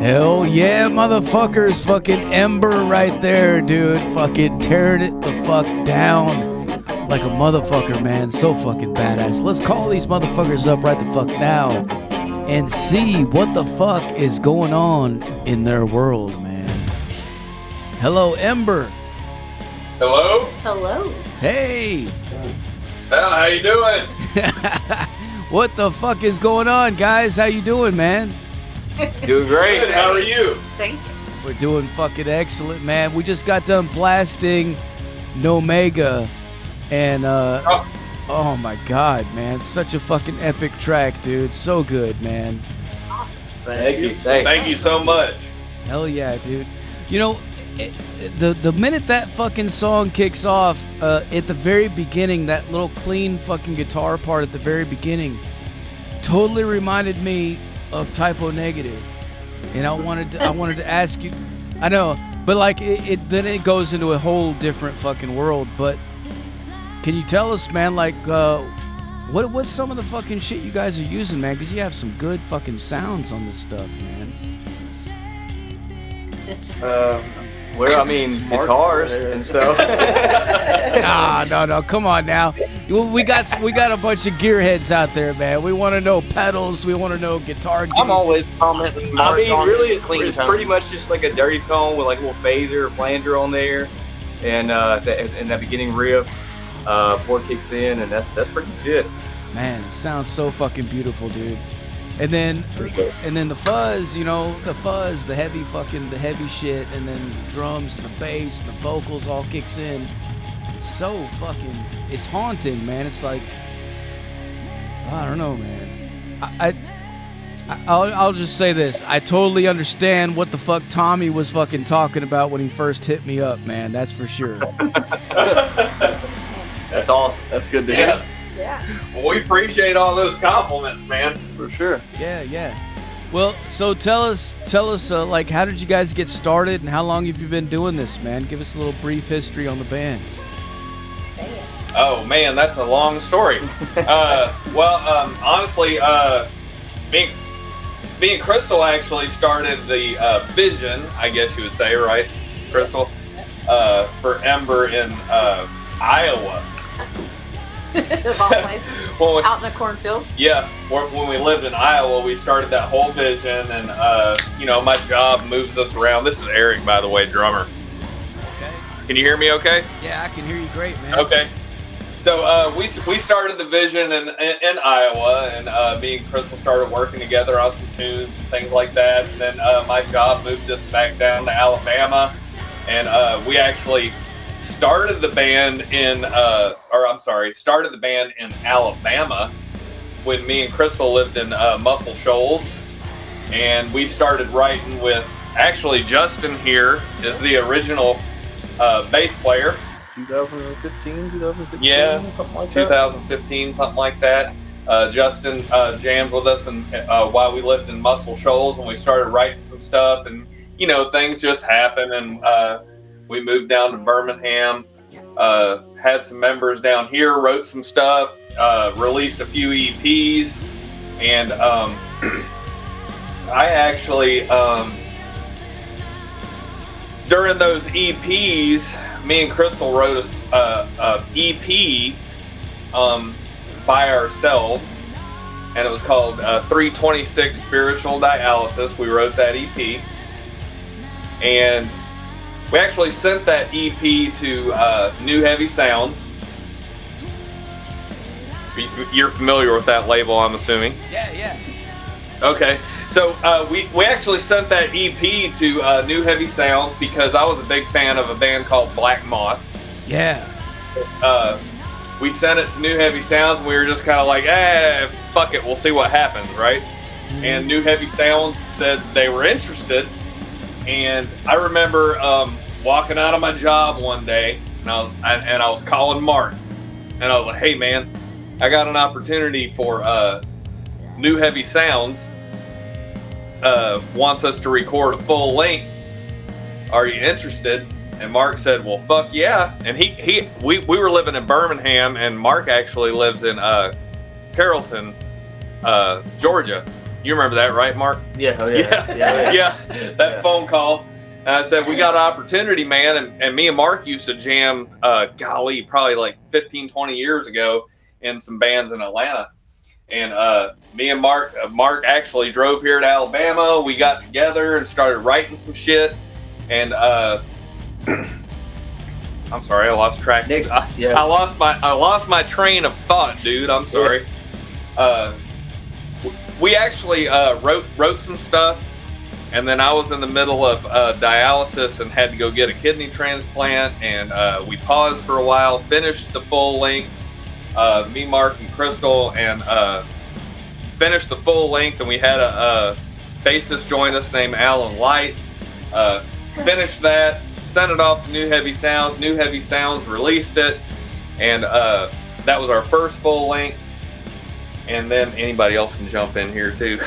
Hell yeah, motherfuckers. Fucking Ember right there, dude. Fucking tearing it the fuck down like a motherfucker, man. So fucking badass. Let's call these motherfuckers up right the fuck now and see what the fuck is going on in their world, man. Hello, Ember. Hello? Hello. Hey. Well, how you doing? What the fuck is going on, guys? How you doing, man? Doing great. Good. How are you? Thank you. We're doing fucking excellent, man. We just got done blasting Nomega, and oh my god, man, such a fucking epic track, dude. So good, man. Awesome. Thank you. Thank you so much. Hell yeah, dude. You know, the minute that fucking song kicks off, at the very beginning, that little clean fucking guitar part at the very beginning totally reminded me of Typo Negative, and I wanted to ask you. I know, but like then it goes into a whole different fucking world. But can you tell us, man, like what's some of the fucking shit you guys are using, man? Because you have some good fucking sounds on this stuff, man. Well, I mean, guitars and stuff. No, come on now. We got a bunch of gearheads out there, man. We want to know pedals. We want to know guitar gear. I'm always commenting. I mean, really, it's pretty much just like a dirty tone with like a little phaser or flanger on there, and that beginning riff, before it kicks in, and that's pretty much it. Man, it sounds so fucking beautiful, dude. And then, and then the fuzz, you know, the heavy shit, and then the drums and the bass and the vocals all kicks in. It's so fucking, it's haunting, man. It's like, I don't know, man. I'll just say this. I totally understand what the fuck Tommy was fucking talking about when he first hit me up, man. That's for sure. That's awesome. That's good to hear. Yeah. Well, we appreciate all those compliments, man. For sure. Yeah. Well, so tell us, like, how did you guys get started, and how long have you been doing this, man? Give us a little brief history on the band. Oh man, that's a long story. Honestly, me and Crystal actually started the vision, I guess you would say, right, Crystal, for Ember in Iowa. Of all places. Out in the cornfield. Yeah, when we lived in Iowa, we started that whole vision, and my job moves us around. This is Eric, by the way, drummer. Okay. Can you hear me okay? Yeah, I can hear you great, man. Okay. So we started the vision in Iowa, and me and Crystal started working together on some tunes and things like that. And then my job moved us back down to Alabama, and we actually started the band in Alabama when me and Crystal lived in Muscle Shoals, and we started writing with, actually Justin here is the original bass player. 2015, 2016, yeah, something like 2015, something like that. Justin jammed with us, and while we lived in Muscle Shoals, and we started writing some stuff, and things just happened, and we moved down to Birmingham, had some members down here, wrote some stuff, released a few EPs, and I actually, during those EPs, me and Crystal wrote a EP by ourselves, and it was called 326 Spiritual Dialysis. We wrote that EP, and we actually sent that EP to New Heavy Sounds. You're familiar with that label, I'm assuming? Yeah. Okay, so we actually sent that EP to New Heavy Sounds because I was a big fan of a band called Black Moth. Yeah. We sent it to New Heavy Sounds, and we were just kind of like, fuck it, we'll see what happens, right? Mm-hmm. And New Heavy Sounds said they were interested. And I remember walking out of my job one day, and I was calling Mark, and I was like, "Hey man, I got an opportunity for New Heavy Sounds. Wants us to record a full length. Are you interested?" And Mark said, "Well, fuck yeah." And we were living in Birmingham, and Mark actually lives in Carrollton, Georgia. You remember that, right, Mark? Yeah, oh, Yeah. That phone call. I said, we got an opportunity, man. And me and Mark used to jam, probably like 15, 20 years ago in some bands in Atlanta. And me and Mark actually drove here to Alabama. We got together and started writing some shit. And I'm sorry, I lost track. I lost my train of thought, dude. I'm sorry. We actually wrote some stuff, and then I was in the middle of dialysis and had to go get a kidney transplant, and we paused for a while, finished the full length, me, Mark, and Crystal, and finished the full length, and we had a bassist join us named Alan Light. Finished that, sent it off to New Heavy Sounds. New Heavy Sounds released it, and that was our first full length. And then anybody else can jump in here too.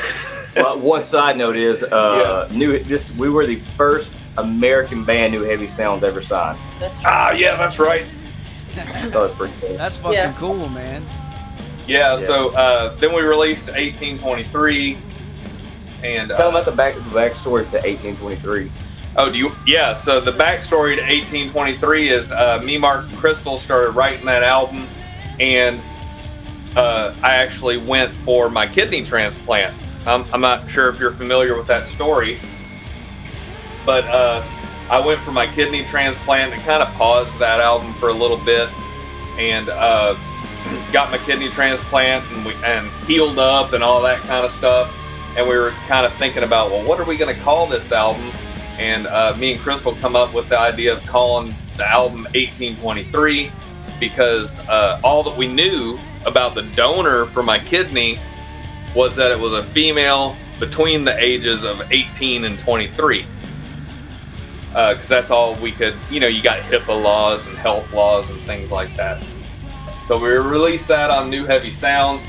Well, one side note is we were the first American band New Heavy Sounds ever signed. Yeah, that's right. That was pretty cool. That's fucking cool, man. Yeah. So then we released 1823, and tell them about the backstory to 1823. Oh, do you? Yeah. So the backstory to 1823 is me, Mark, and Crystal started writing that album, and I actually went for my kidney transplant. I'm not sure if you're familiar with that story, but I went for my kidney transplant and kind of paused that album for a little bit, and got my kidney transplant and healed up and all that kind of stuff. And we were kind of thinking about, well, what are we going to call this album? And me and Crystal come up with the idea of calling the album 1823 because all that we knew about the donor for my kidney was that it was a female between the ages of 18 and 23. Because that's all we could, you got HIPAA laws and health laws and things like that. So we released that on New Heavy Sounds.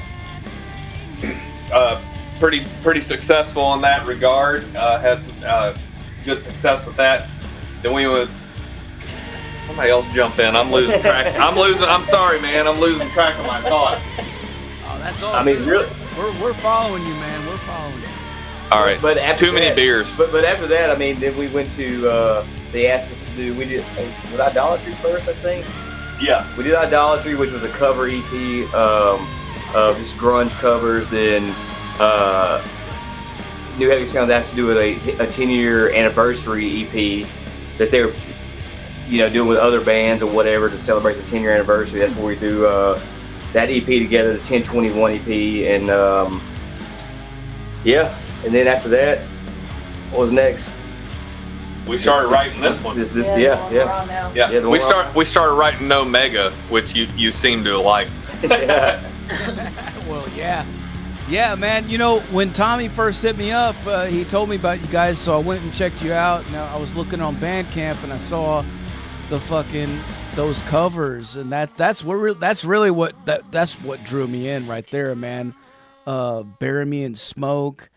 Pretty successful in that regard. Had some good success with that. Then we would. Somebody else jump in. I'm losing track. I'm sorry, man. I'm losing track of my thought. Oh, that's all. I mean, really, we're following you, man. We're following you. All right. But after many beers. But after that, I mean, then we went to. They asked us to do. We did with Idolatry first, I think. Yeah. We did Idolatry, which was a cover EP of just grunge covers. Then New Heavy Sounds asked to do a 10-year anniversary EP that they were, doing with other bands or whatever to celebrate the 10-year anniversary. That's where we threw that EP together, the 1021 EP, and and then after that, what was next? We started writing this one. We started writing No Mega, which you seem to like. Well, yeah, man. When Tommy first hit me up, he told me about you guys, so I went and checked you out. Now I was looking on Bandcamp and I saw those covers, and that's really what drew me in right there, man. Bury Me in Smoke,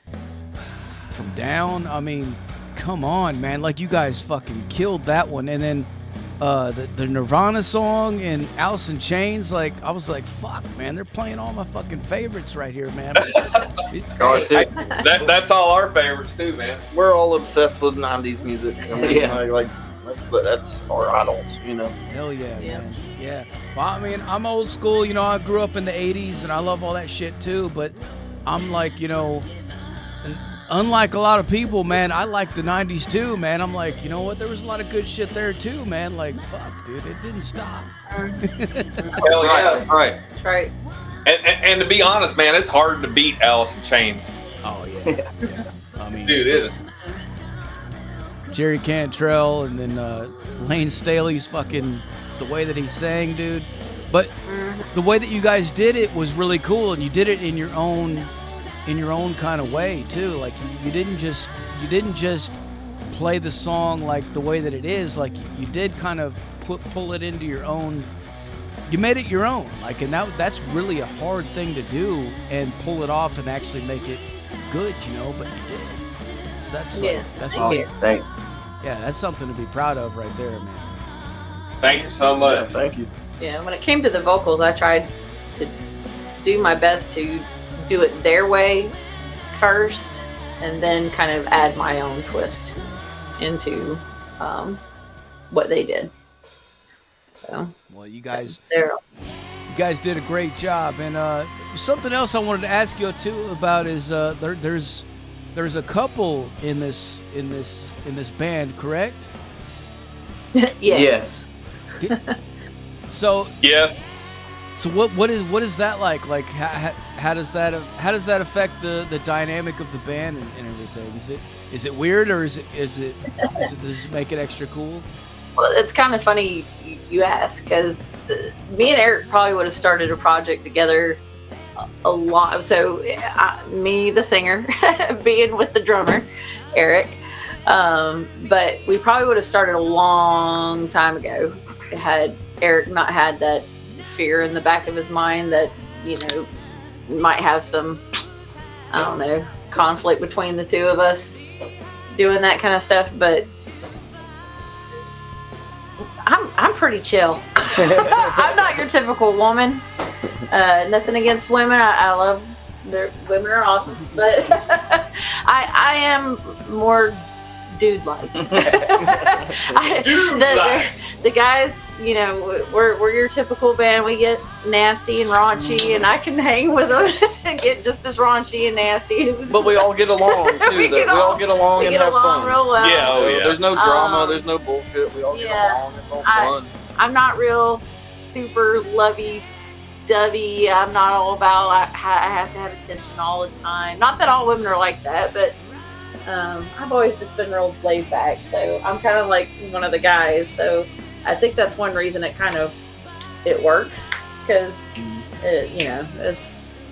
From Down. I mean, come on, man. Like, you guys fucking killed that one. And then the Nirvana song and Alice in Chains, like, I was like, fuck, man, they're playing all my fucking favorites right here, man. That's all our favorites too, man. We're all obsessed with 90s music. I mean, that's our idols, Hell yeah, man. Yeah. Well, I mean, I'm old school, I grew up in the 80s and I love all that shit too, but I'm like, unlike a lot of people, man, I like the 90s too, man. I'm like, you know what? There was a lot of good shit there too, man. Like, fuck, dude, it didn't stop. Hell yeah, that's right. That's right. And to be honest, man, it's hard to beat Alice in Chains. Oh, yeah. I mean, dude, it is. Jerry Cantrell and then Lane Staley's fucking, the way that he sang, dude. But the way that you guys did it was really cool, and you did it in your own kind of way too. Like, you didn't just play the song like the way that it is. Like, you did kind of pull it into your own. You made it your own. Like, and that's really a hard thing to do and pull it off and actually make it good, but you did. So that's awesome. Thanks. Yeah, that's something to be proud of right there, man. Thank you so much. Yeah, thank you. Yeah, when it came to the vocals, I tried to do my best to do it their way, first, and then kind of add my own twist into what they did. So, well, you guys did a great job. And something else I wanted to ask you too about is there's a couple in this band, correct? yeah. Yes. So Yes. So what is that like? Like how does that affect the dynamic of the band and everything? Is it weird, or does it make it extra cool? Well, it's kind of funny you ask, because me and Eric probably would have started a project together a lot. So me, the singer, being with the drummer, Eric, but we probably would have started a long time ago had Eric not had that fear in the back of his mind that, you know, might have some, I don't know, conflict between the two of us doing that kind of stuff. But I'm pretty chill. I'm not your typical woman. Nothing against women. I love women are awesome, but I am more dude-like. The guys, you know, we're your typical band. We get nasty and raunchy, and I can hang with them and get just as raunchy and nasty. But we all get along too. We all get along and have fun. Real well. Yeah, oh yeah. There's no drama. There's no bullshit. We all get along. It's all fun. I'm not real super lovey-dovey. I'm not all about I have to have attention all the time. Not that all women are like that, but I've always just been real laid back. So I'm kind of like one of the guys. So I think that's one reason it works, because you know,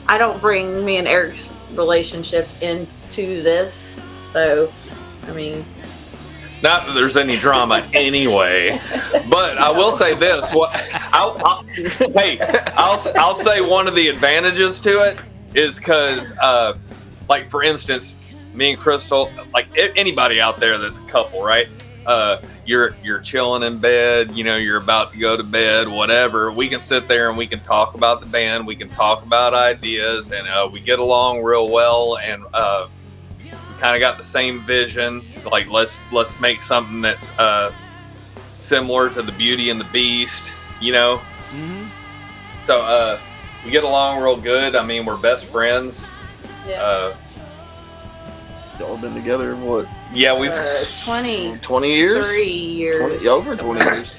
I don't bring me and Eric's relationship into this. So I mean, not that there's any drama anyway, but I will say this. I'll say one of the advantages to it is because, like for instance, me and Crystal, like anybody out there that's a couple, right? You're chilling in bed, you know, you're about to go to bed, whatever. We can sit there and we can talk about the band, we can talk about ideas, and we get along real well, and we kind of got the same vision. Like let's make something that's similar to the Beauty and the Beast, you know. Mm-hmm. So we get along real good. I mean, we're best friends. yeah. Y'all been together what? Yeah, we've 20 years. 3 years. Over 20 years.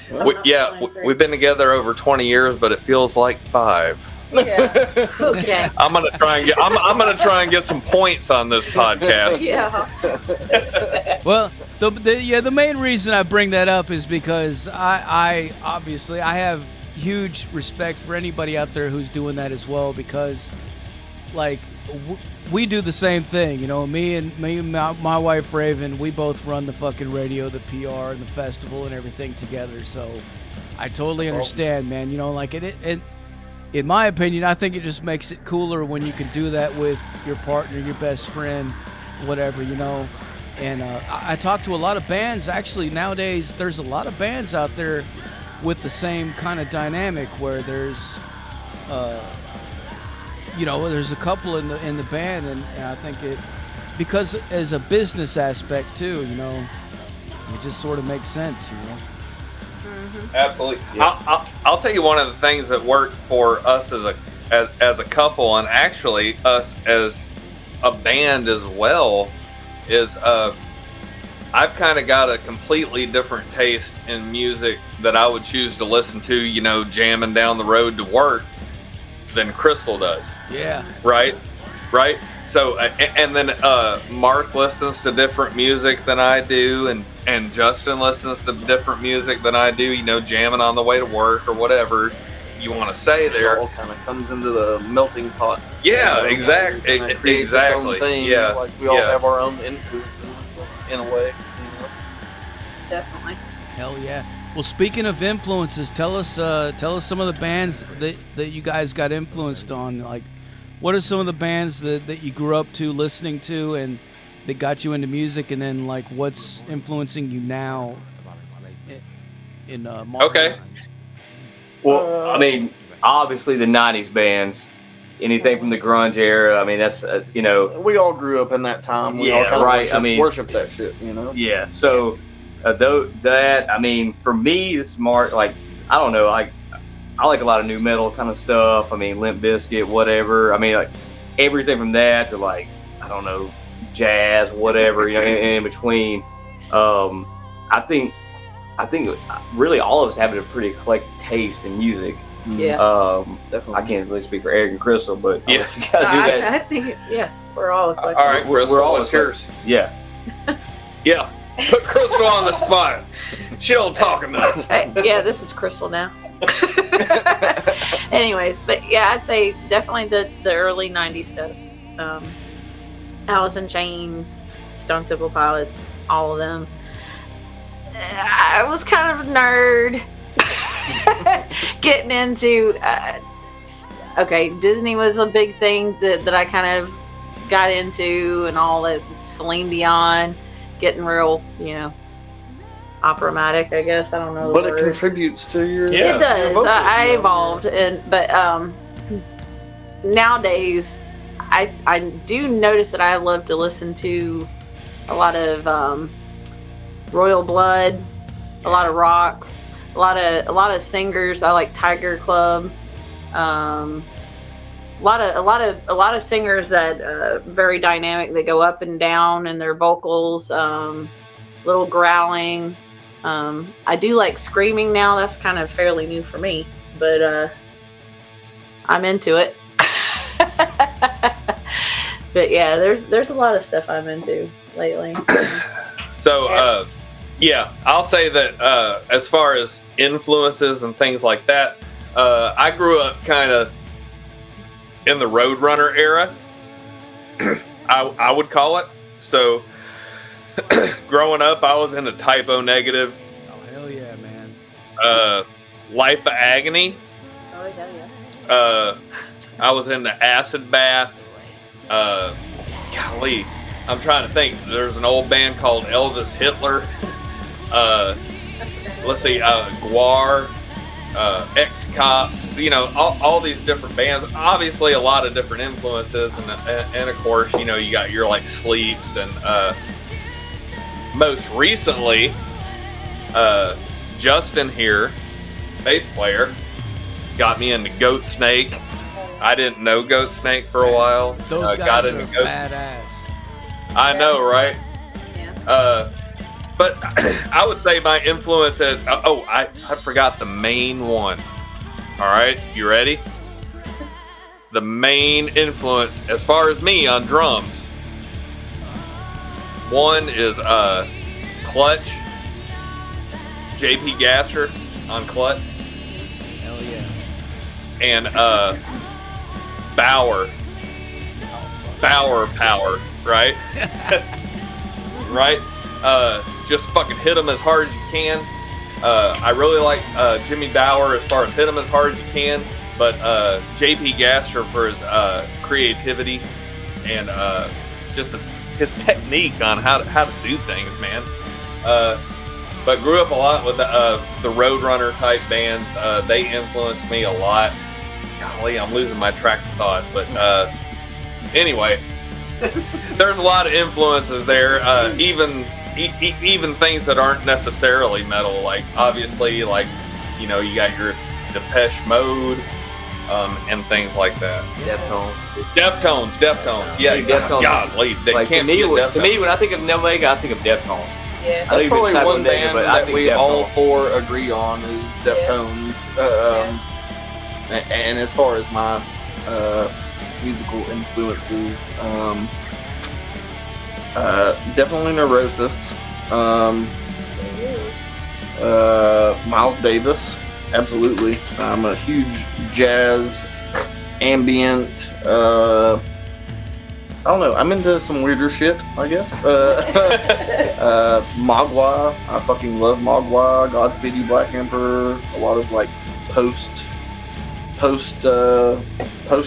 We've been together over 20 years, but it feels like 5. Yeah. Okay. I'm gonna try and get some points on this podcast. Yeah. Well, the main reason I bring that up is because I obviously I have huge respect for anybody out there who's doing that as well, because like we do the same thing, you know. Me and my wife Raven, we both run the fucking radio, the PR, and the festival and everything together. So I totally understand, man. You know, like it in my opinion, I think it just makes it cooler when you can do that with your partner, your best friend, whatever, you know. And I talk to a lot of bands. Actually, nowadays, there's a lot of bands out there with the same kind of dynamic where there's, you know, there's a couple in the band, and I think because as a business aspect too, you know, it just sort of makes sense, you know. Absolutely. Yeah. I'll tell you one of the things that worked for us as a couple, and actually us as a band as well, is I've kind of got a completely different taste in music that I would choose to listen to, you know, jamming down the road to work than Crystal does. Yeah. Right? So, and then Mark listens to different music than I do, and Justin listens to different music than I do, you know, jamming on the way to work or whatever you want to say there. It all kind of comes into the melting pot. Yeah, exactly. Exactly. Thing. Yeah. Like we all have our own influences in a way. You know? Definitely. Hell yeah. Well, speaking of influences, tell us some of the bands that you guys got influenced on. Like, what are some of the bands that you grew up to listening to and that got you into music, and then like what's influencing you now in Okay. Well, I mean, obviously the '90s bands anything from the grunge era. I mean, that's you know, we all grew up in that time. We all kind of worship that shit, you know. Yeah. So though that, I mean, for me, it's more like, I don't know, I like a lot of new metal kind of stuff. I mean, Limp Bizkit, whatever. I mean, like everything from that to like, I don't know, jazz, whatever, you know, in between. I think really all of us have a pretty eclectic taste in music. Yeah. Definitely. I can't really speak for Eric and Crystal, but yeah, you guys do that. I think we're all eclectic. All right, Crystal, we're all what's yours? Yeah. Yeah. Put Crystal on the spot. She don't talk enough. Yeah, this is Crystal now. Anyways, but yeah, I'd say definitely the early 90s stuff. Alice in Chains, Stone Temple Pilots, all of them. I was kind of a nerd getting into Disney was a big thing that I kind of got into, and all that. Celine Dion, getting real, you know, operatic, I guess. I don't know the but word. It contributes to your It does. your I evolved, but nowadays I do notice that I love to listen to a lot of Royal Blood, a lot of rock, a lot of singers. I like Tiger Club. A lot of singers that very dynamic. They go up and down in their vocals. Little growling. I do like screaming now. That's kind of fairly new for me, but I'm into it. But yeah, there's a lot of stuff I'm into lately. So yeah, I'll say that as far as influences and things like that, I grew up kind of in the Roadrunner era. I would call it. So growing up, I was into Typo Negative. Oh hell yeah, man. Life of Agony. Oh yeah. I was into Acid Bath. Golly, I'm trying to think. There's an old band called Elvis Hitler. Let's see, Guar, Ex-Cops. You know, all these different bands. Obviously, a lot of different influences, and of course, you know, you got your like Sleeps, and most recently, Justin here, bass player, got me into Goat Snake. I didn't know Goat Snake for a while. Those guys got are into Goat badass. I know, right? Yeah. But I would say my influence is, I forgot the main one. All right, you ready? The main influence, as far as me on drums, one is Clutch, JP Gasser on Clutch. Hell yeah. And Bauer Power, right? Right? Just fucking hit them as hard as you can. I really like Jimmy Bauer as far as hit them as hard as you can, but JP Gasser for his creativity and just his technique on how to do things, man. But grew up a lot with the Roadrunner type bands. They influenced me a lot. Golly, I'm losing my track of thought, but anyway, there's a lot of influences there. Even things that aren't necessarily metal, like obviously, like, you know, you got your Depeche Mode, and things like that. Deftones. Yeah, Deftones. Golly, they like, can't to be me, when I think of Nevega, I think of Deftones. Yeah. That's probably one band but I that think we all Deftones. four agree on is Deftones. And as far as my musical influences, definitely Neurosis, Miles Davis, absolutely. I'm a huge jazz, ambient, I don't know, I'm into some weirder shit, I guess. Mogwai, I fucking love Mogwai, Godspeed You Black Emperor, a lot of like post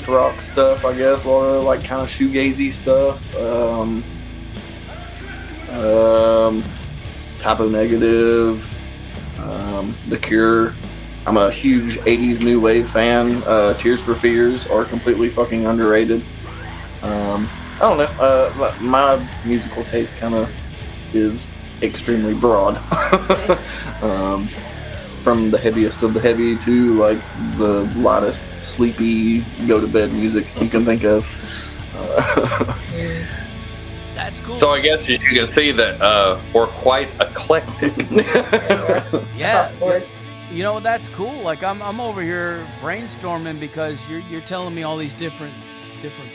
rock stuff, I guess, a lot of like kind of shoegazy stuff. Typo Negative, The Cure, I'm a huge 80s new wave fan. Tears for Fears are completely fucking underrated. I don't know. My musical taste kind of is extremely broad. From the heaviest of the heavy to like the lightest, sleepy, go to bed music you can think of. That's cool. So I guess you can see that we're quite eclectic. Yeah. You know, that's cool. Like I'm over here brainstorming because you're telling me all these different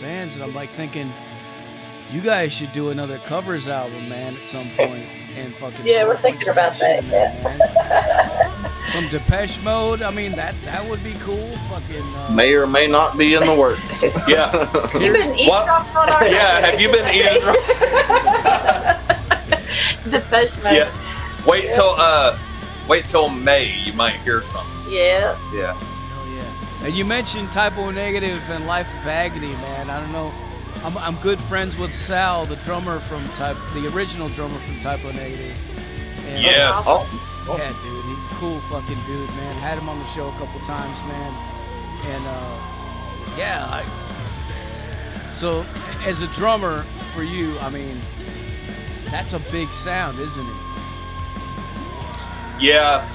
bands, and I'm like thinking, you guys should do another covers album, man, at some point. And fucking we're thinking about that. Some Depeche Mode. I mean, that would be cool. Fucking may or may not be in the works. Yeah. You've been eavesdropping on our Yeah. Have you been eavesdropping? Depeche Mode. Yeah. Wait till May. You might hear something. Yeah. Yeah. hell yeah. And you mentioned Typo Negative and Life of Agony, man. I don't know. I'm good friends with Sal, the drummer from the original drummer from Typo Negative. And Yes. Awesome. Yeah, dude, he's a cool fucking dude, man. Had him on the show a couple times, man. And yeah, so as a drummer for you, I mean, that's a big sound, isn't it? Yeah.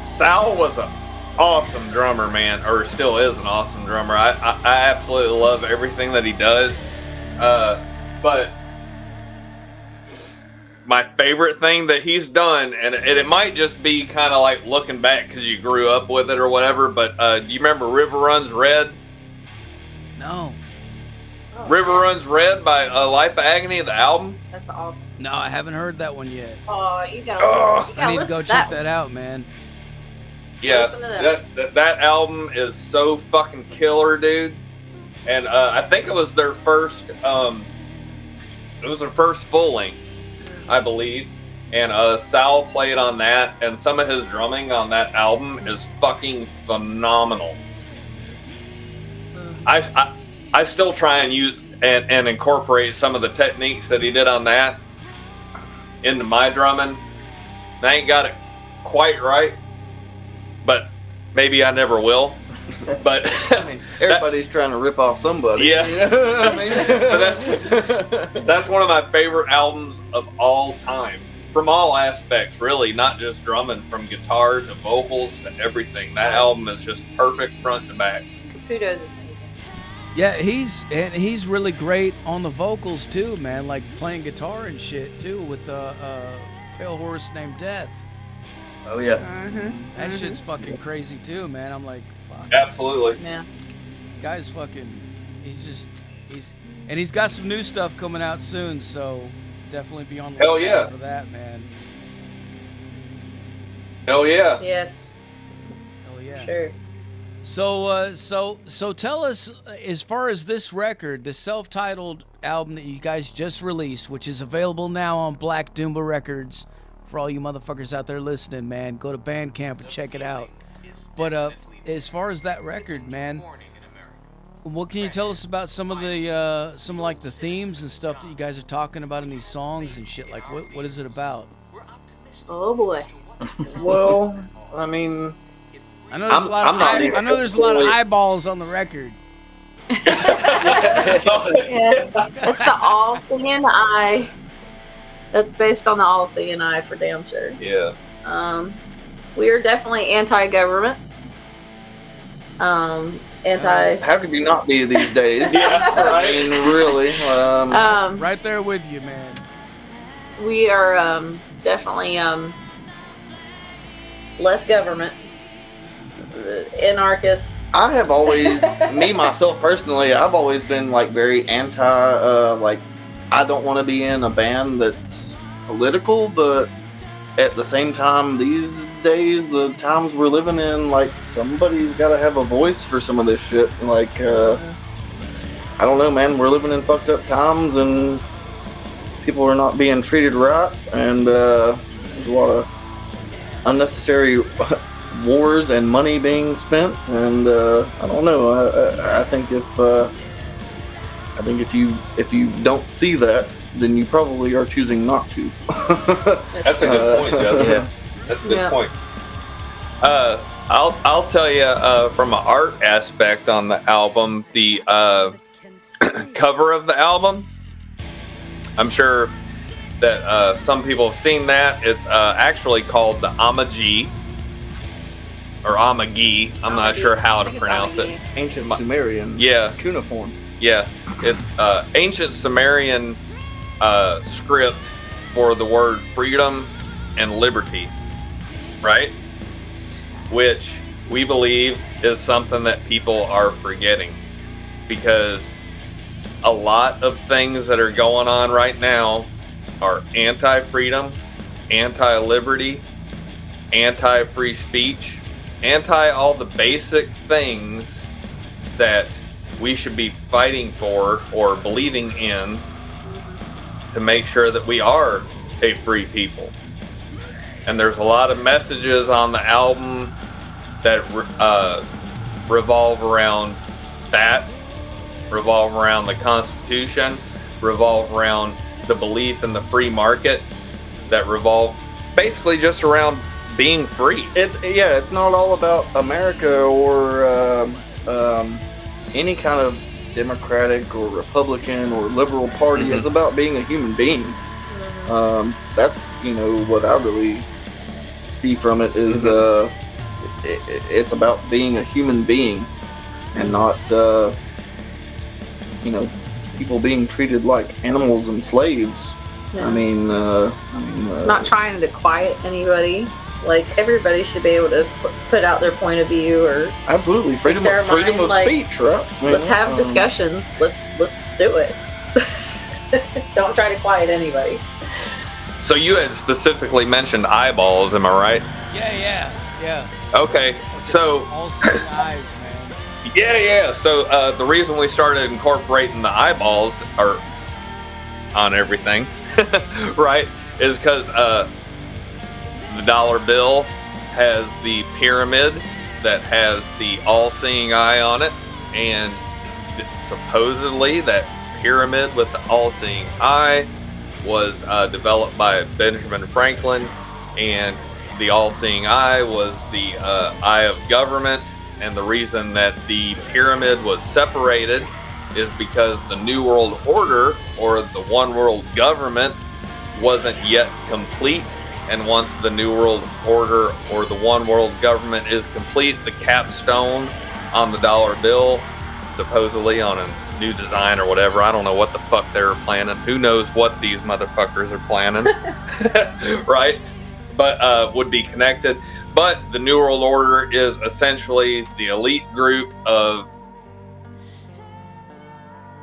Sal was an awesome drummer, man, or still is an awesome drummer. I absolutely love everything that he does. But my favorite thing that he's done, and it might just be kind of like looking back because you grew up with it or whatever, but do you remember River Runs Red? No. River Runs Red by Life of Agony, the album? That's awesome. No, I haven't heard that one yet. Oh, you gotta listen. I need to go check that out, man. Yeah, Listen to that album is so fucking killer, dude. And I think it was their first full length, I believe. And Sal played on that, and some of his drumming on that album is fucking phenomenal. I still try and use and incorporate some of the techniques that he did on that into my drumming. I ain't got it quite right, but maybe I never will. But I mean, everybody's trying to rip off somebody. Yeah. You know what I mean? But that's one of my favorite albums of all time, from all aspects, really, not just drumming, from guitar to vocals to everything. That album is just perfect front to back. Caputo's amazing. Yeah, he's really great on the vocals too, man. Like playing guitar and shit too with a pale horse named Death. Oh yeah. That shit's fucking crazy too, man. I'm like, fuck. Absolutely. Yeah. Guy's fucking. He's got some new stuff coming out soon, so definitely be on the Hell lookout yeah. for that, man. Hell yeah. Yes. Hell yeah. Sure. So tell us, as far as this record, the self-titled album that you guys just released, which is available now on Black Doomba Records, for all you motherfuckers out there listening, man, go to Bandcamp and check it out. But as far as that record, man, what can you tell us about some of like the themes and stuff that you guys are talking about in these songs and shit? Like, what is it about? Oh boy. Well, I mean, I know there's a lot of eyeballs on the record. Yeah. It's the all-seeing eye. That's based on the all-seeing eye for damn sure. Yeah. We are definitely anti-government. how could you not be these days? Yeah, right. I mean, really. Right there with you, man. We are definitely less government. Anarchist. I have always, me myself personally, I've always been like very anti, like I don't want to be in a band that's political, but at the same time, these days, the times we're living in, like somebody's got to have a voice for some of this shit. Like, I don't know, man, we're living in fucked up times and people are not being treated right, and there's a lot of unnecessary wars and money being spent, and I don't know. I think if you don't see that, then you probably are choosing not to. That's a good point, Justin. Yeah. That's a good point. I'll tell you from an art aspect on the album, the cover of the album. I'm sure that some people have seen that. It's actually called the Amagi or Amagi. I'm not sure how to pronounce it. Ancient Sumerian. Yeah. Cuneiform. Yeah, it's ancient Sumerian script for the word freedom and liberty, right? Which we believe is something that people are forgetting, because a lot of things that are going on right now are anti-freedom, anti-liberty, anti-free speech, anti all the basic things that we should be fighting for or believing in to make sure that we are a free people. And there's a lot of messages on the album that revolve around that, revolve around the Constitution, revolve around the belief in the free market, that revolve basically just around being free. It's not all about America or any kind of Democratic or Republican or liberal party. Mm-hmm. It's about being a human being. That's what I really see from it is it's about being a human being and not people being treated like animals and slaves. Yeah. Not trying to quiet anybody. Like, everybody should be able to put out their point of view, or absolutely freedom of speech, right? Let's have discussions. Let's do it. Don't try to quiet anybody. So you had specifically mentioned eyeballs, am I right? Yeah. Okay, so all seeing eyes, man. Yeah. So the reason we started incorporating the eyeballs are on everything, right, is because the dollar bill has the pyramid that has the all-seeing eye on it, and supposedly that pyramid with the all-seeing eye was developed by Benjamin Franklin, and the all-seeing eye was the eye of government. And the reason that the pyramid was separated is because the New World Order, or the one world government, wasn't yet complete. And once the New World Order or the one world government is complete, the capstone on the dollar bill, supposedly on a new design or whatever, I don't know what the fuck they were planning. Who knows what these motherfuckers are planning, right? But would be connected. But the New World Order is essentially the elite group of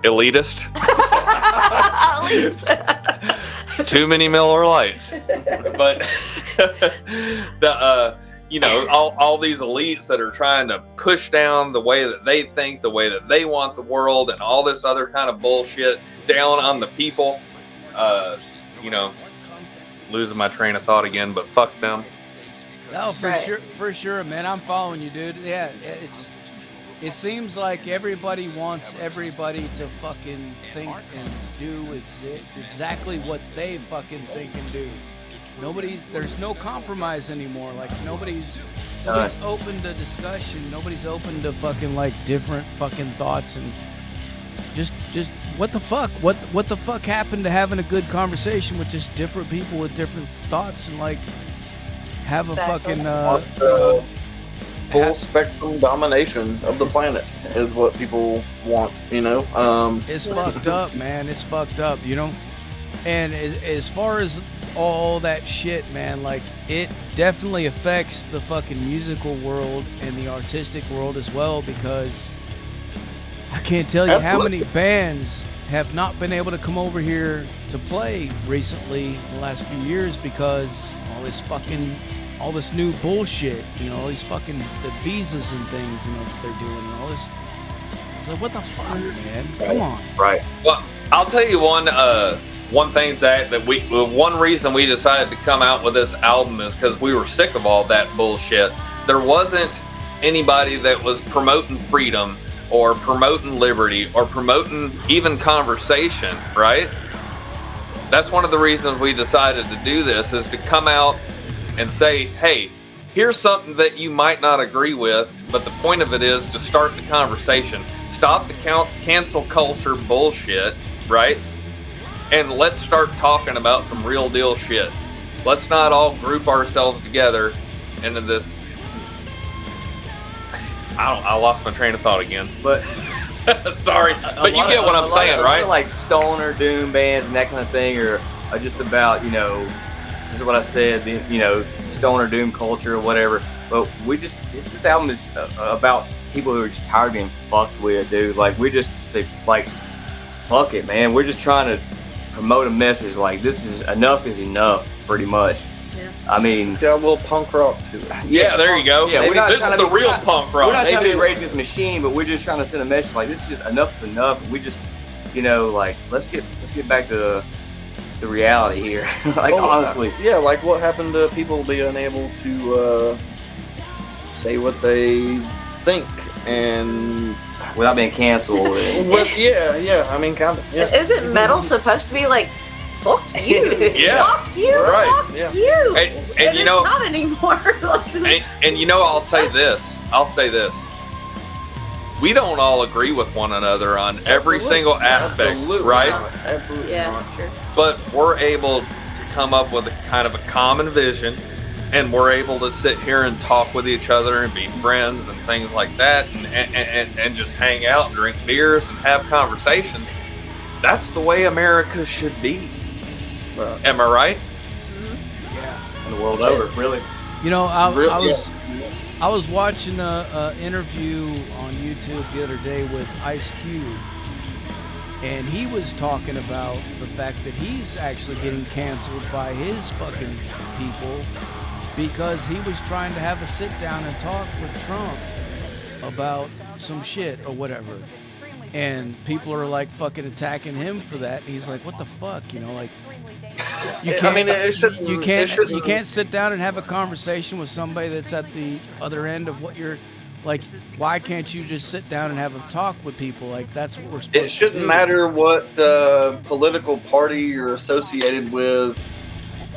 elitist. Too many Miller Lights. But all these elites that are trying to push down the way that they think, the way that they want the world, and all this other kind of bullshit down on the people. Losing my train of thought again, but fuck them. No, for sure, man. I'm following you, dude. Yeah, it seems like everybody wants everybody to fucking think and do exactly what they fucking think and do. There's no compromise anymore. Like, nobody's open to discussion. Nobody's open to fucking like different fucking thoughts, and just what the fuck? What the fuck happened to having a good conversation with just different people with different thoughts, and like have a fucking full spectrum domination of the planet is what people want, It's fucked up, man. It's fucked up, And as far as all that shit, man, like, it definitely affects the fucking musical world and the artistic world as well, because I can't tell you how many bands have not been able to come over here to play recently in the last few years because all this new bullshit, all these fucking the visas and things, that they're doing and all this. It's like, what the fuck, man? Come on. Right. Well, I'll tell you one thing, Zach, one reason we decided to come out with this album is because we were sick of all that bullshit. There wasn't anybody that was promoting freedom or promoting liberty or promoting even conversation, right? That's one of the reasons we decided to do this, is to come out and say, hey, here's something that you might not agree with, but the point of it is to start the conversation. Stop the cancel culture bullshit, right? And let's start talking about some real deal shit. Let's not all group ourselves together into this. I lost my train of thought again. But sorry, but you get what I'm saying, right? Like stoner doom bands and that kind of thing are just about, just what I said, stoner doom culture or whatever. But this album is about people who are just tired of being fucked with, dude. Like, we just say, like, fuck it, man. We're just trying to promote a message. Like, this is enough, pretty much. Yeah. I mean, It's got a little punk rock to it. Yeah, there you go. Yeah, this is the real punk rock. We're not trying to be Rage Against the Machine, but we're just trying to send a message like, this is just enough is enough. We just, like, let's get back to the reality here. Like, honestly. Yeah, like what happened to people being unable to say what they think and without being canceled. yeah. I mean, kind of. Yeah. Isn't metal supposed to be like, fuck you, Yeah. fuck you, Right. fuck Yeah. you? And it's not anymore. And I'll say this. We don't all agree with one another on every single aspect, Absolutely right? not. Absolutely Yeah, not. sure. But we're able to come up with a kind of a common vision, and we're able to sit here and talk with each other and be friends and things like that, and just hang out and drink beers and have conversations. That's the way America should be. Right. Am I right? Yeah. And the world over, really. I was watching a interview on YouTube the other day with Ice Cube, and he was talking about the fact that he's actually getting canceled by his fucking people because he was trying to have a sit down and talk with Trump about some shit or whatever. And people are like fucking attacking him for that. And he's like, what the fuck? Like, you can't, you can't sit down and have a conversation with somebody that's at the other end of what you're like. Why can't you just sit down and have a talk with people? Like, that's what we're supposed to do. It shouldn't matter what political party you're associated with.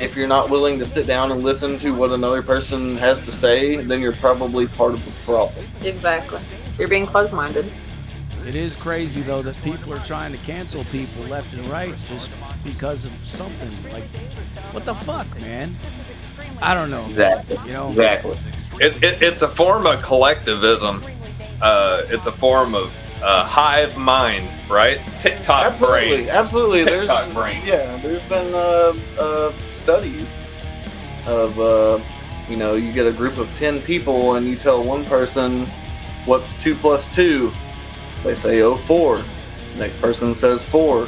If you're not willing to sit down and listen to what another person has to say, then you're probably part of the problem. Exactly. You're being closed-minded. It is crazy, though, that people are trying to cancel people left and right just because of something. Like, what the fuck, man? I don't know. Exactly. Exactly. It's a form of collectivism. It's a form of hive mind, right? TikTok brain. Absolutely. TikTok brain. Yeah, there's been studies of, you get a group of 10 people and you tell one person what's 2 + 2. They say, 4. The next person says 4.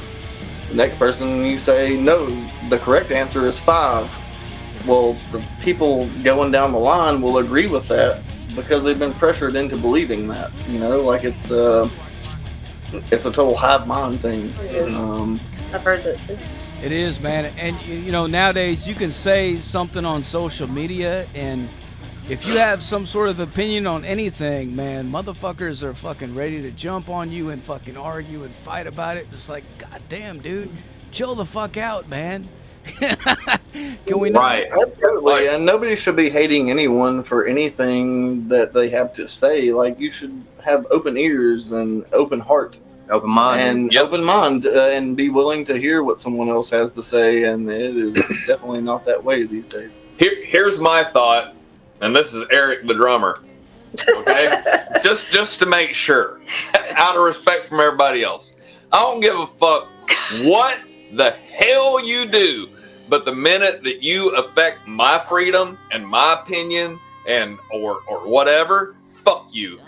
The next person you say, no, the correct answer is 5. Well, the people going down the line will agree with that because they've been pressured into believing that. Like it's a total hive mind thing. It is. I've heard that too. It is, man. And, nowadays you can say something on social media, and if you have some sort of opinion on anything, man, motherfuckers are fucking ready to jump on you and fucking argue and fight about it. It's like, goddamn, dude, chill the fuck out, man. Can we not? Right, absolutely. And nobody should be hating anyone for anything that they have to say. Like, you should have open ears and open heart. Open mind. And open mind and be willing to hear what someone else has to say. And it is definitely not that way these days. Here's my thought. And this is Eric the drummer, okay? just to make sure, out of respect from everybody else. I don't give a fuck what the hell you do, but the minute that you affect my freedom and my opinion and or whatever, fuck you.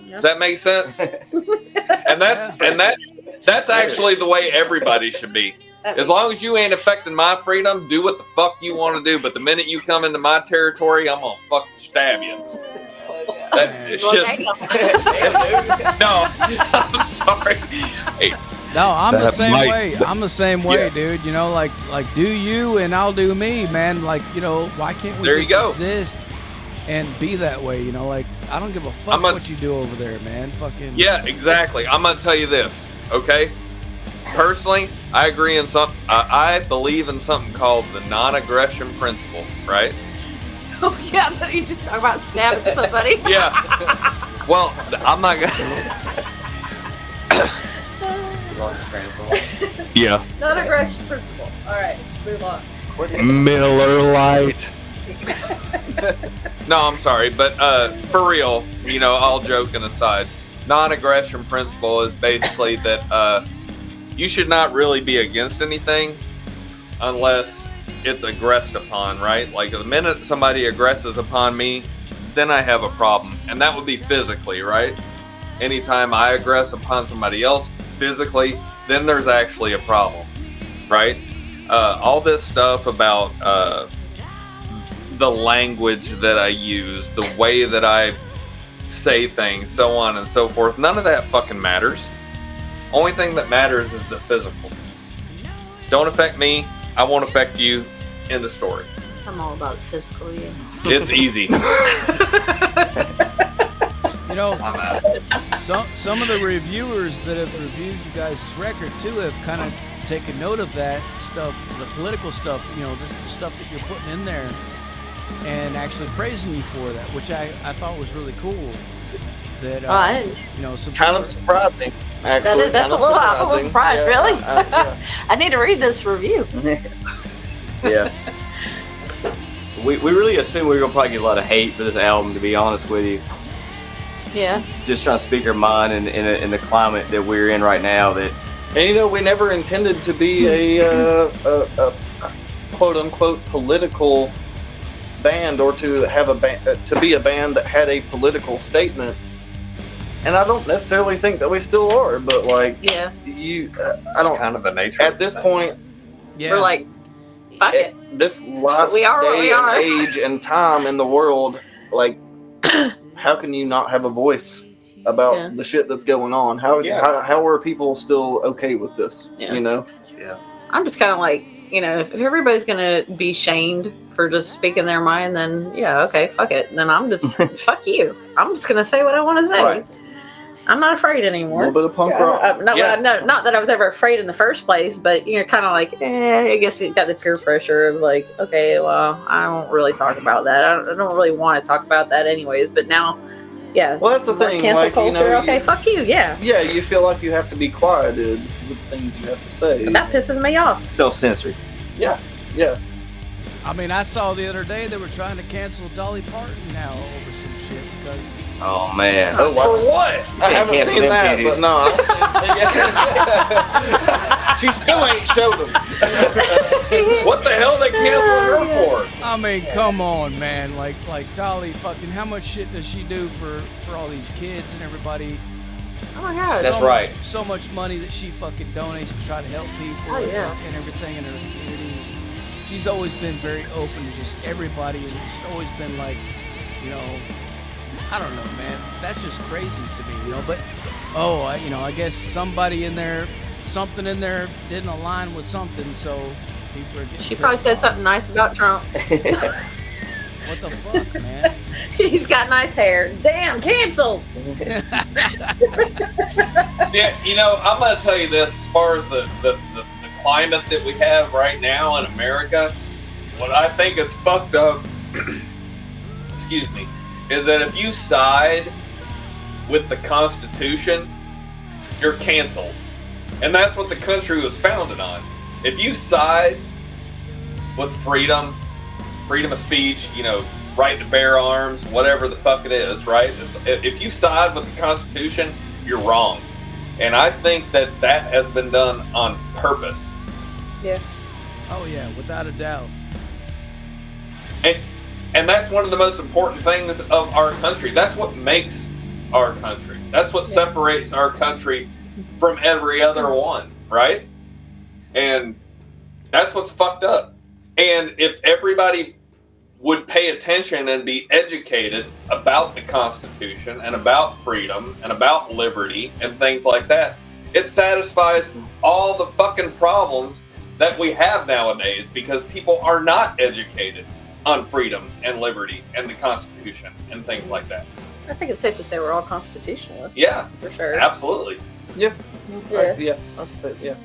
Does that make sense? And that's actually the way everybody should be. As long as you ain't affecting my freedom, do what the fuck you want to do. But the minute you come into my territory, I'm gonna fucking stab you. That shit. No, I'm sorry. Hey, No, I'm the same might- way. I'm the same way, Yeah. dude. Like do you and I'll do me, man. Like, why can't we There you just go. exist and be that way? Like, I don't give a fuck what you do over there, man. Fucking yeah, exactly. I'm gonna tell you this, okay? Personally, I agree in I believe in something called the non-aggression principle, right? Oh yeah, I thought you just talk about stabbing somebody. Yeah. Well, I'm not gonna. Yeah. Non-aggression principle. All right, move on. Miller Lite. No, I'm sorry, but for real, all joking aside, non-aggression principle is basically that you should not really be against anything unless it's aggressed upon, right? Like the minute somebody aggresses upon me, then I have a problem, and that would be physically, right? Anytime I aggress upon somebody else physically, then there's actually a problem, right? All this stuff about the language that I use, the way that I say things, so on and so forth, none of that fucking matters. Only thing that matters is the physical. Don't affect me, I won't affect you. End of story. I'm all about physical, yeah. It's easy. Some of the reviewers that have reviewed you guys' record too have kind of taken note of that stuff, the political stuff, the stuff that you're putting in there, and actually praising you for that, which I thought was really cool. That I didn't. Some kind of surprising. Actually, that's a little surprised, really. Yeah. I need to read this review. Yeah. We really assume we're gonna probably get a lot of hate for this album, to be honest with you. Yeah. Just trying to speak our mind in the climate that we're in right now. And we never intended to be a quote unquote political band, or to have to be a band that had a political statement. And I don't necessarily think that we still are, but I don't. Kind of the nature. At this point, yeah. We're like, fuck it. This life, We are what day, we are. and age, and time in the world, how can you not have a voice about the shit that's going on? How are people still okay with this? Yeah. Yeah. I'm just kind of like, if everybody's gonna be shamed for just speaking their mind, then okay, fuck it. Then I'm just fuck you. I'm just gonna say what I want to say. Right. I'm not afraid anymore. A little bit of punk rock. No, not that I was ever afraid in the first place, but kind of like, I guess you got the peer pressure of like, okay, well, I don't really talk about that. I don't really want to talk about that anyways. But now, well, that's the thing. Cancel culture. Okay, fuck you. Yeah. Yeah, you feel like you have to be quieted with things you have to say. But that pisses me off. Self-censored. Yeah. I mean, I saw the other day they were trying to cancel Dolly Parton now over some shit because. Oh man. Oh, wow. For what? I haven't cancel seen them that, titties. but no. She still ain't showed them. What the hell they canceling her for? I mean, come on, man. Like Dolly, fucking, how much shit does she do for all these kids and everybody? Oh my god. That's right. So much money that she fucking donates to try to help people and everything in her community. She's always been very open to just everybody, and it's always been like, I don't know, man. That's just crazy to me, But I guess somebody in there, something in there didn't align with something, so people are getting. She probably said something nice about Trump. What the fuck, man? He's got nice hair. Damn, canceled. Yeah, I'm gonna tell you this: as far as the climate that we have right now in America, what I think is fucked up. Excuse me. Is that if you side with the Constitution, you're canceled. And that's what the country was founded on. If you side with freedom of speech, right to bear arms, whatever the fuck it is, right? If you side with the Constitution, you're wrong. And I think that has been done on purpose. Yeah. Oh yeah, without a doubt. And that's one of the most important things of our country. That's what makes our country. That's what separates our country from every other one, right? And that's what's fucked up. And if everybody would pay attention and be educated about the Constitution and about freedom and about liberty and things like that, it satisfies all the fucking problems that we have nowadays because people are not educated on freedom and liberty and the Constitution and things like that. I think it's safe to say we're all constitutionalists. Yeah, for sure. absolutely. Yeah. Yeah. Yeah.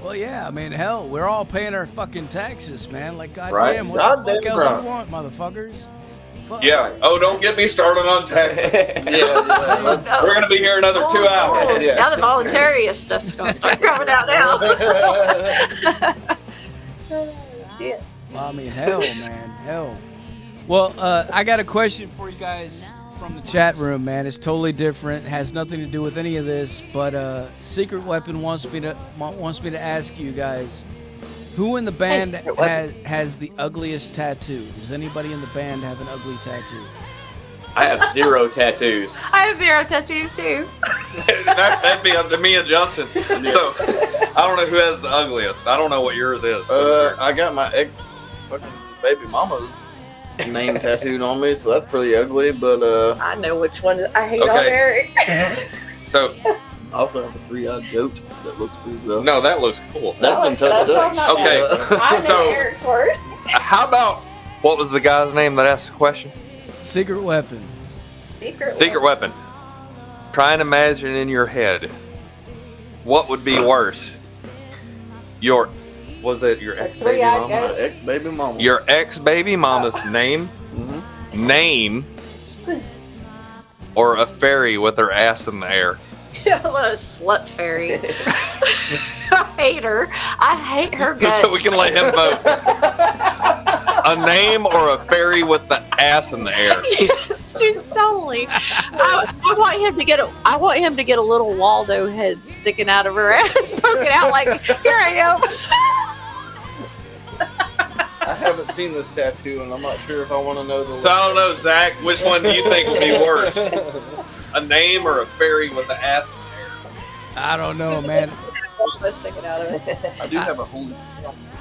Well, yeah, I mean, hell, we're all paying our fucking taxes, man. Like, goddamn, Right. what the fuck Goddamn else right. you want, motherfuckers? Fuck. Yeah. Oh, don't get me started on taxes. Let's- We're gonna be here another 2 hours. Yeah. Now the voluntary stuff's gonna start coming out now. Shit. Well, I mean, hell, man, hell. Well, I got a question for you guys from the chat room, man. It's totally different. It has nothing to do with any of this, but Secret Weapon wants me to ask you guys, who in the band Secret Weapon. has the ugliest tattoo? Does anybody in the band have an ugly tattoo? I have 0 tattoos. I have 0 tattoos too. That'd be up to me and Justin. So I don't know who has the ugliest. I don't know what yours is. I got my ex fucking baby mama's name tattooed on me, so that's pretty ugly. But I know which one I hate on Okay. Eric. So I also have a 3-eyed goat that looks pretty rough. no, that looks cool. That's been touched up. That's Okay. I know So- Eric's worse. How about what was the guy's name that asked the question? Secret Weapon. Secret Weapon. Try and imagine in your head what would be worse. Was it your ex baby Three-eyed mama? goat. My ex baby mama. Your ex baby mama's name, name, or a fairy with her ass in the air? Hello, slut fairy. I hate her. I hate her guts. So we can let him vote. A name or a fairy with the ass in the air? Yes, she's totally. I want him to get a little Waldo head sticking out of her ass, poking out like, here I am. I haven't seen this tattoo, and I'm not sure if I want to know the. So I don't know, Zach. Which one do you think would be worse? A name or a fairy with the ass in the air? I don't know, man. Waldo sticking out of it. I do have a holy.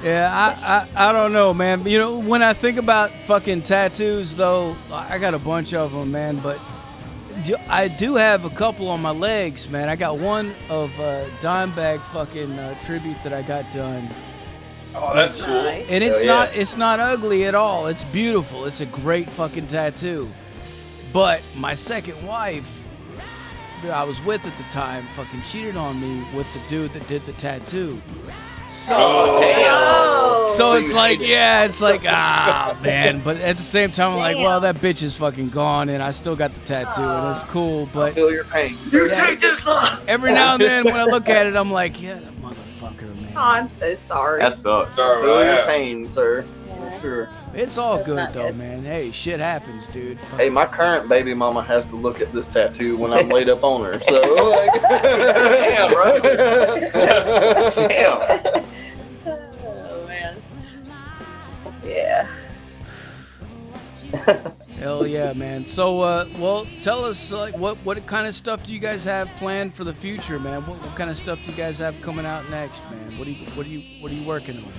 Yeah, I don't know, man. You know, when I think about fucking tattoos, though, I got a bunch of them, man. But I do have a couple on my legs, man. I got one of Dimebag fucking tribute that I got done, Oh, that's cool. Nice. and it's Hell yeah. it's not ugly at all. It's beautiful. It's a great fucking tattoo. But my second wife, that I was with at the time, fucking cheated on me with the dude that did the tattoo. So, Oh. so So it's you like, hate it. yeah, it's like, man. But at the same time, I'm like, Damn. well, that bitch is fucking gone, and I still got the tattoo, and it's cool. But Feel your pain. yeah, every now and then when I look at it, I'm like, yeah, that motherfucker, man. Oh, I'm so sorry. That sucks. Sorry Feel about your that. pain, sir. Yeah. For sure. It's all That's good, not though, good. man. Hey, shit happens, dude. Hey, my current baby mama has to look at this tattoo when I'm laid up on her. So, like, Damn, bro. Damn. Oh, man. Yeah. Hell yeah, man. So, well, tell us, like, what kind of stuff do you guys have planned for the future, man? What kind of stuff do you guys have coming out next, man? What are you working on?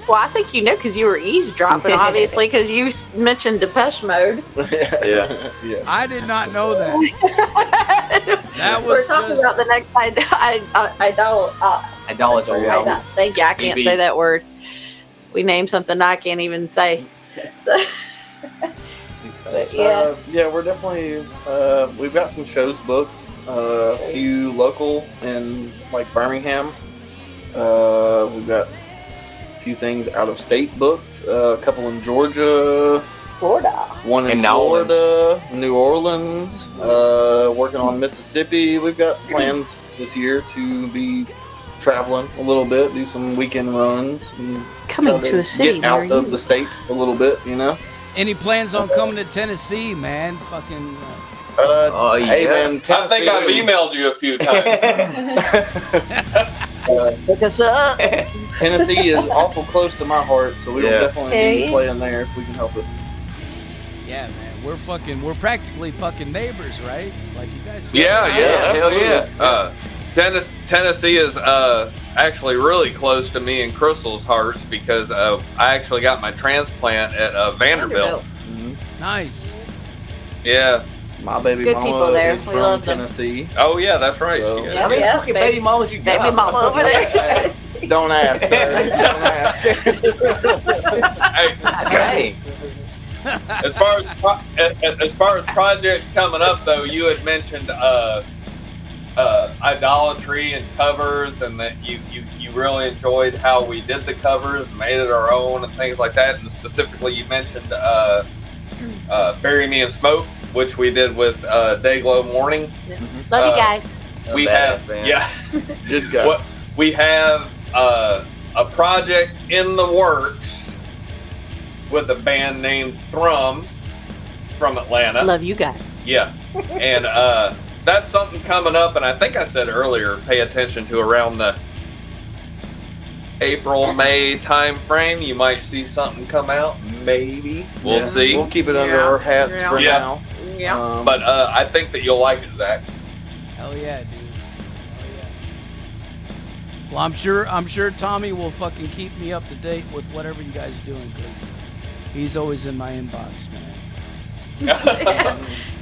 Well, I think you know because you were eavesdropping, obviously, because you mentioned Depeche Mode. Yeah. yeah. I did not know that. That We're was talking just, about the next Idolatry album. thank you. I can't BB. say that word. We named something I can't even say. But yeah. Yeah, we're definitely, we've got some shows booked, a few local in like Birmingham. We've got a few things out of state booked, a couple in Georgia, Florida. one in And Florida, New Orleans, working on Mississippi. We've got plans this year to be traveling a little bit, do some weekend runs, and Coming try to a city get near out of you. the state a little bit, you know. any plans on coming to Tennessee, man? Fucking. Oh, Hey yeah. man, I think Tennessee- I've emailed you a few times. Look us up. Tennessee is awful close to my heart, so we will Yeah. definitely Hey. be playing there if we can help it. Yeah, man. We're practically fucking neighbors, right? Like you guys. Yeah, hell yeah. Tennessee is actually really close to me and Crystal's hearts because I actually got my transplant at Vanderbilt. Nice. Yeah. My baby Good mama people there. is We from love them. Tennessee. Oh yeah, that's right. So- She got- Yeah, How many yeah, fucking baby- baby mamas you got? Baby mama over there. Don't ask, sir. Don't ask. Hey, Dang. as far as projects coming up though, you had mentioned idolatry and covers, and that you you really enjoyed how we did the covers, made it our own, and things like that. And specifically, you mentioned "Bury Me in Smoke," which we did with Dayglow Morning. Love you guys. We have, Good guys. We have a project in the works with a band named Thrum from Atlanta. Love you guys. Yeah, and that's something coming up, and I think I said earlier, pay attention to around the April, May time frame. You might see something come out. Maybe. We'll see. We'll keep it under our hats for Yeah. now. Yeah. But I think that you'll like it, Zach. Hell yeah, dude. Hell yeah. Well, I'm sure Tommy will fucking keep me up to date with whatever you guys are doing, because he's always in my inbox, man.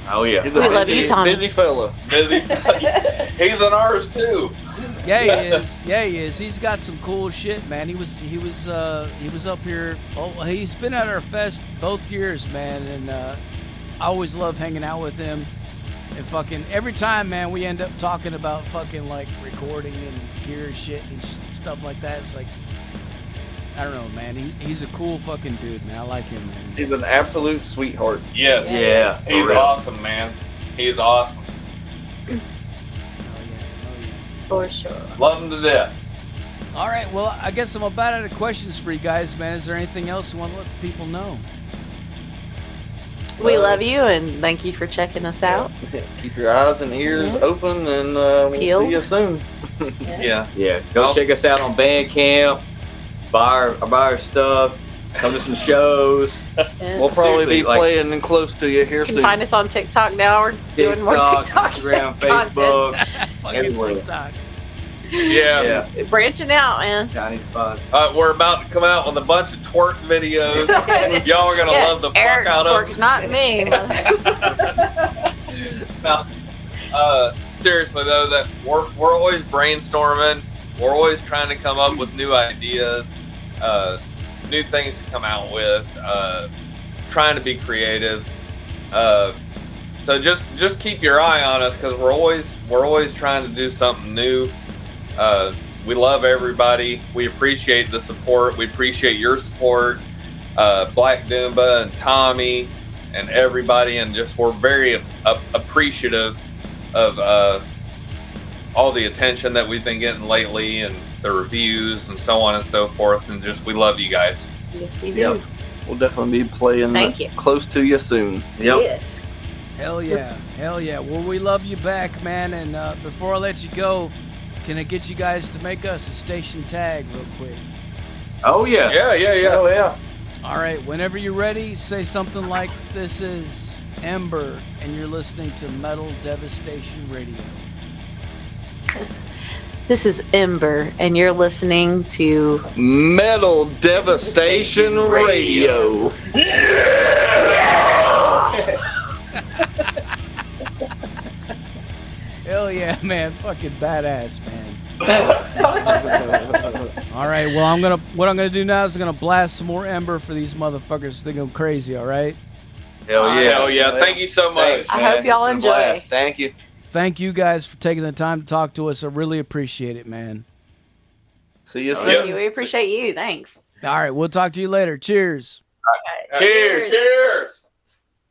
Oh yeah. He's We love you, Tommy. busy fella. Busy. He's in ours too. Yeah, he is. Yeah, he is. He's got some cool shit, man. He was up here. Oh, he's been at our fest both years, man, and I always love hanging out with him. And fucking every time, man, we end up talking about fucking like recording and gear shit and stuff like that. It's like, I don't know, man. He's a cool fucking dude, man. I like him, man. He's an absolute sweetheart. Yes. Yeah. He's for real. awesome, man. He's awesome. Oh yeah. For sure. Love him to death. All right, well, I guess I'm about out of questions for you guys, man. Is there anything else you want to let the people know? We love you and thank you for checking us out. Keep your eyes and ears open, and we'll Peeled. see you soon. Yeah. Yeah. Go check us out on Bandcamp. Buy our stuff. Come to some shows. We'll probably Seriously, be playing close to you here You can soon. find us on TikTok now. We're doing more TikTok, Instagram, content. Facebook, Fucking everywhere. TikTok. Yeah. Yeah. Branching out, man. Chinese spots. We're about to come out with a bunch of twerk videos. Y'all are gonna love the Eric's fuck out of work, not me. Now, seriously though, that we're always brainstorming. We're always trying to come up with new ideas, new things to come out with. Trying to be creative. So just keep your eye on us, because we're always trying to do something new. We love everybody. We appreciate the support. We appreciate your support, Black Doomba and Tommy and everybody, and just we're very appreciative of all the attention that we've been getting lately, and the reviews and so on and so forth. And just we love you guys. Yes, we do. Yep. We'll definitely be playing Thank you. close to you soon. Yep. Yes. Hell yeah. Hell yeah. Well, we love you back, man. And before I let you go, can I get you guys to make us a station tag real quick? Oh yeah. Yeah. Oh yeah. All right. Whenever you're ready, say something like, "This is Ember, and you're listening to Metal Devastation Radio." This is Ember, and you're listening to Metal Devastation Radio. Hell yeah, man. Fucking badass, man. All right. Well, what I'm gonna do now is I'm gonna blast some more Ember for these motherfuckers to go crazy. All right. Hell yeah. Thank you so much. Thanks, I man. hope y'all It's been a enjoy. blast. Thank you. Thank you guys for taking the time to talk to us. I really appreciate it, man. See you soon. Thank you. We appreciate you. Thanks. All right. We'll talk to you later. Cheers. Cheers. Cheers.